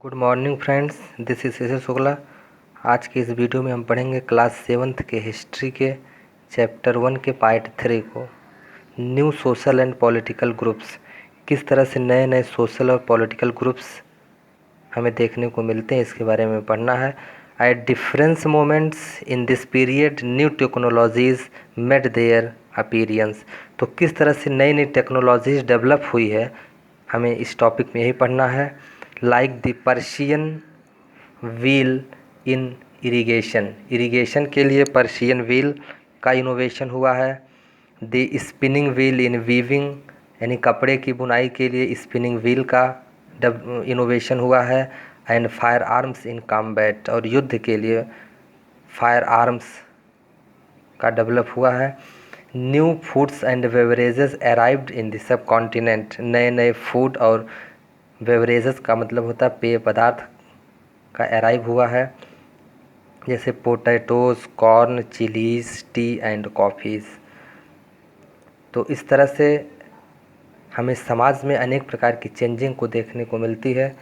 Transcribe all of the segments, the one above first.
Good morning friends, this is Shishir Shukla. आज की इस वीडियो में हम पढ़ेंगे क्लास 7th के हिस्ट्री के चैप्टर 1 के पार्ट 3 को, new social and political groups. किस तरह से नए नए सोशल और पॉलिटिकल ग्रुप्स हमें देखने को मिलते हैं, इसके बारे में पढ़ना है। At difference moments in this period new technologies made their appearance. तो किस तरह से नई नई टेक्नोलॉजीज डेवलप हुई है, हमें इस टॉपिक में यही पढ़ना है। Like the Persian wheel in irrigation के लिए पर्शियन व्हील का इनोवेशन हुआ है। The spinning wheel in weaving यानी कपड़े की बुनाई के लिए स्पिनिंग व्हील का इनोवेशन हुआ है। And fire arms in combat, और युद्ध के लिए फायर आर्म्स का डेवलप हुआ है। New foods and beverages arrived in the sub continent, नए नए फूड और बेवरेजेस का मतलब होता है पेय पदार्थ का अराइव हुआ है, जैसे potatoes, corn, chillies, T and coffees. तो इस तरह से हमें समाज में अनेक प्रकार की चेंजिंग को देखने को मिलती है।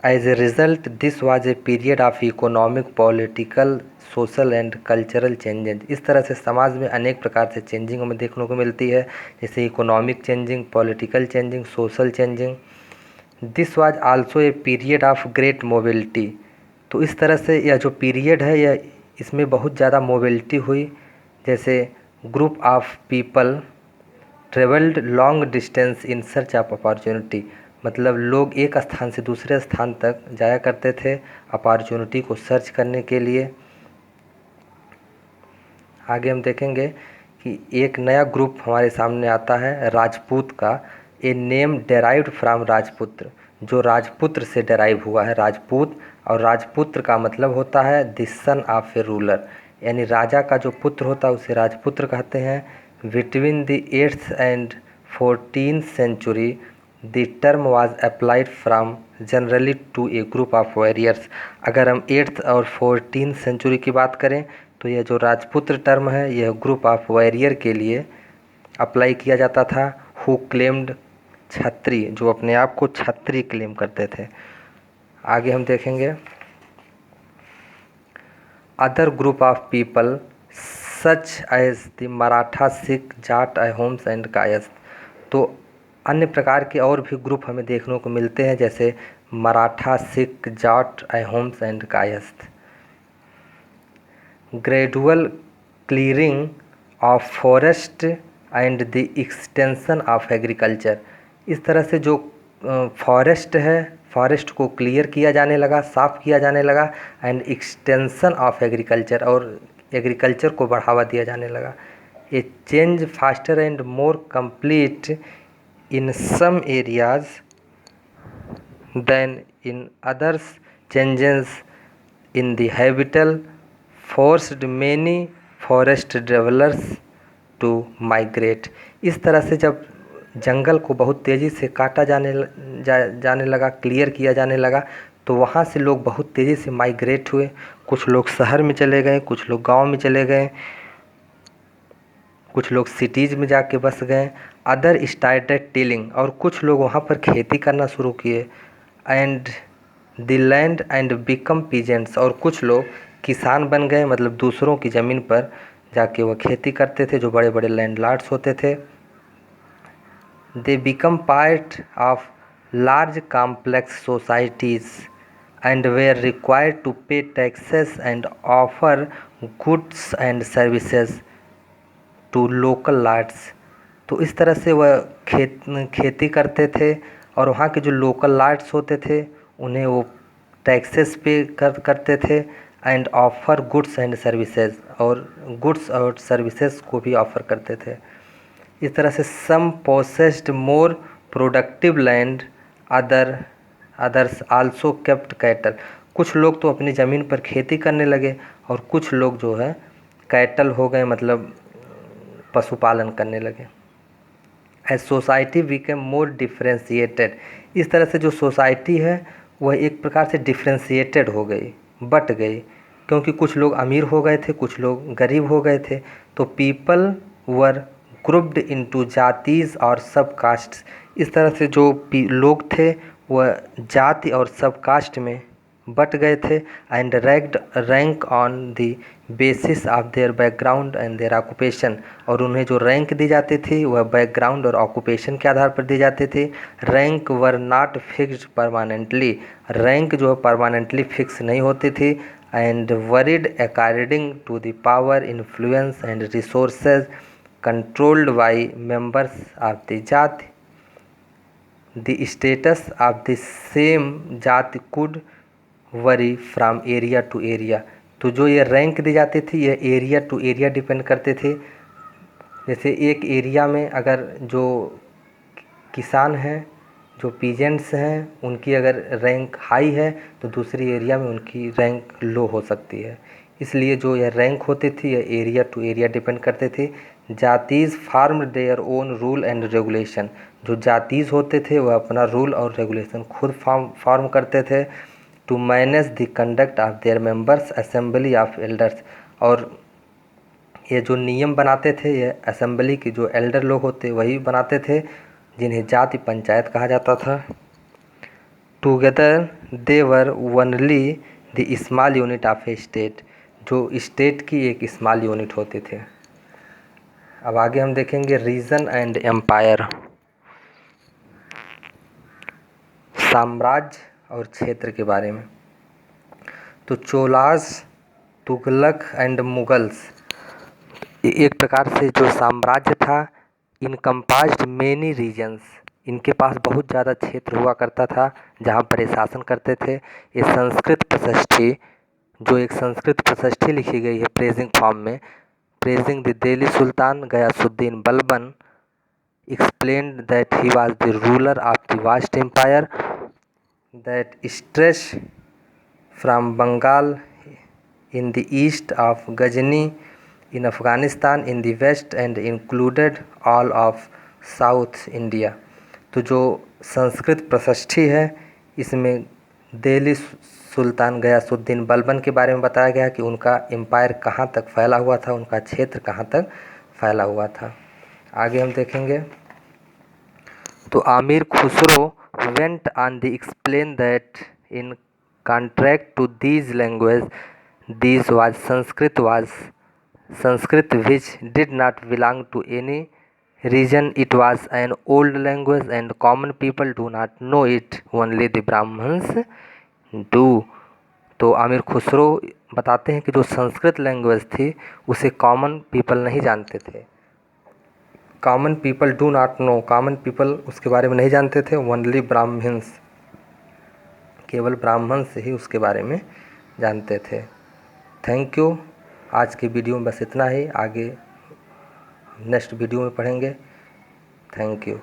As a result this was a period of economic, political, social and cultural changes. इस तरह से समाज में अनेक प्रकार से चेंजिंग हमें देखने को मिलती है, जैसे economic changing, political changing, social changing. This was also a period of great mobility. तो इस तरह से यह जो पीरियड है, यह इसमें बहुत ज़्यादा मोबिलिटी हुई, जैसे group of people travelled long distance in search of opportunity, मतलब लोग एक स्थान से दूसरे स्थान तक जाया करते थे अपॉर्चुनिटी को सर्च करने के लिए। आगे हम देखेंगे कि एक नया ग्रुप हमारे सामने आता है राजपूत का। ए नेम डेराइव्ड फ्रॉम राजपुत्र, जो राजपुत्र से डेराइव हुआ है, राजपूत। और राजपुत्र का मतलब होता है the son of A ruler, यानी राजा का जो पुत्र होता है उसे राजपुत्र कहते हैं। Between the 8th and 14th century the term was applied from generally to a group of warriors. अगर हम 8th और 14th सेंचुरी की बात करें तो यह जो राजपुत्र टर्म है, यह ग्रुप ऑफ वॉरियर के लिए अप्लाई किया जाता था। हु क्लेम्ड छत्री, जो अपने आप को छत्री क्लेम करते थे। आगे हम देखेंगे other group of people such as the Maratha, Sikh, Jat, Ahoms and Kayastha. तो अन्य प्रकार के और भी ग्रुप हमें देखने को मिलते हैं, जैसे Maratha, Sikh, Jat, Ahoms and Kayastha. Gradual clearing of forest and the extension of agriculture. इस तरह से जो फॉरेस्ट है, फॉरेस्ट को क्लियर किया जाने लगा, साफ़ किया जाने लगा। एंड एक्सटेंशन ऑफ एग्रीकल्चर, और एग्रीकल्चर को बढ़ावा दिया जाने लगा। A change faster and more complete in some areas than in others, changes in the habitat forced many forest developers to migrate. इस तरह से जब जंगल को बहुत तेज़ी से काटा जाने लगा, क्लियर किया जाने लगा, तो वहाँ से लोग बहुत तेज़ी से माइग्रेट हुए। कुछ लोग शहर में चले गए, कुछ लोग गांव में चले गए, कुछ लोग सिटीज़ में जाके बस गए। अदर स्टार्टेड टिलिंग, और कुछ लोग वहाँ पर खेती करना शुरू किए। And the land and become peasants, और कुछ लोग किसान बन गए, मतलब दूसरों की ज़मीन पर जाके वह खेती करते थे, जो बड़े बड़े लैंडलॉर्ड्स होते थे। They become part of large complex societies and were required to pay taxes and offer goods and services to local lords. तो इस तरह से वह खेती करते थे, और वहाँ के जो लोकल लॉर्ड्स होते थे उन्हें वो टैक्सेस पे करते थे। And offer goods and services, और गुड्स और सर्विसेज को भी ऑफ़र करते थे। इस तरह से some possessed more productive land, others also kept cattle. कुछ लोग तो अपनी ज़मीन पर खेती करने लगे, और कुछ लोग जो है कैटल हो गए, मतलब पशुपालन करने लगे। As society became more differentiated, इस तरह से जो सोसाइटी है वह एक प्रकार से डिफ्रेंशिएटेड हो गई, बट गई, क्योंकि कुछ लोग अमीर हो गए थे, कुछ लोग गरीब हो गए थे। तो पीपल वर ग्रुप्ड इनटू जातीज और सब कास्ट्स। इस तरह से जो लोग थे वह जाति और सब कास्ट में बट गए थे and rank on the basis of their background and their occupation. और उन्हें जो रैंक दी जाती थी वह बैकग्राउंड और ऑक्यूपेशन के आधार पर दी जाती थी। Rank were not fixed permanently, rank जो है परमानेंटली फिक्स नहीं होती थी। And varied according to the power influence and resources controlled by members of the jati. The status of the same जाति could vary from area to area। तो जो ये rank दी जाती थी ये एरिया टू एरिया डिपेंड करते थे। जैसे एक एरिया में अगर जो किसान हैं, जो पीजेंट्स हैं, उनकी अगर रैंक हाई है तो दूसरी एरिया में उनकी रैंक लो हो सकती है। इसलिए जो यह रैंक होती थी यह एरिया टू एरिया डिपेंड करते थे। Jatis form their own rule and regulation. जो जातीज़ होते थे वह अपना रूल और रेगुलेशन खुद फॉर्म करते थे। To manage the conduct of their members assembly of elders. और ये जो नियम बनाते थे ये असेंबली के जो एल्डर लोग होते वही बनाते थे, जिन्हें जाति पंचायत कहा जाता था। Together they were only the small unit of A state. जो स्टेट की एक स्मॉल यूनिट होती थे। अब आगे हम देखेंगे रीजन एंड एम्पायर, साम्राज्य और क्षेत्र के बारे में। तो चोलास, तुगलक एंड मुगल्स, एक प्रकार से जो साम्राज्य था इनकम्पास्ड मेनी रीजन्स, इनके पास बहुत ज़्यादा क्षेत्र हुआ करता था जहाँ पर ये शासन करते थे। ये संस्कृत प्रशस्ति, जो एक संस्कृत प्रशस्ति लिखी गई है प्रेजिंग फॉर्म में, praising the Delhi sultan Ghiyasuddin Balban, explained that he was the ruler of the vast empire that stretched from Bengal in the east of Ghazni in Afghanistan in the west and included all of South India। तो जो संस्कृत प्रशस्ति है इसमें Delhi sultan Ghiyasuddin Balban के बारे में बताया गया कि उनका एम्पायर कहाँ तक फैला हुआ था, उनका क्षेत्र कहाँ तक फैला हुआ था। आगे हम देखेंगे तो Amir Khusro went on the explain that in contract to these language this was Sanskrit which did not belong to any region, it was an old language and common people do not know it, only the Brahmans do. तो आमिर खुसरो बताते हैं कि जो Sanskrit language थी उसे common people नहीं जानते थे। Common people do not no, common people उसके बारे में नहीं जानते थे। ओनली ब्राह्मण्स, केवल ब्राह्मण से ही उसके बारे में जानते थे। Thank you. आज के वीडियो में बस इतना ही, आगे नेक्स्ट वीडियो में पढ़ेंगे। Thank you.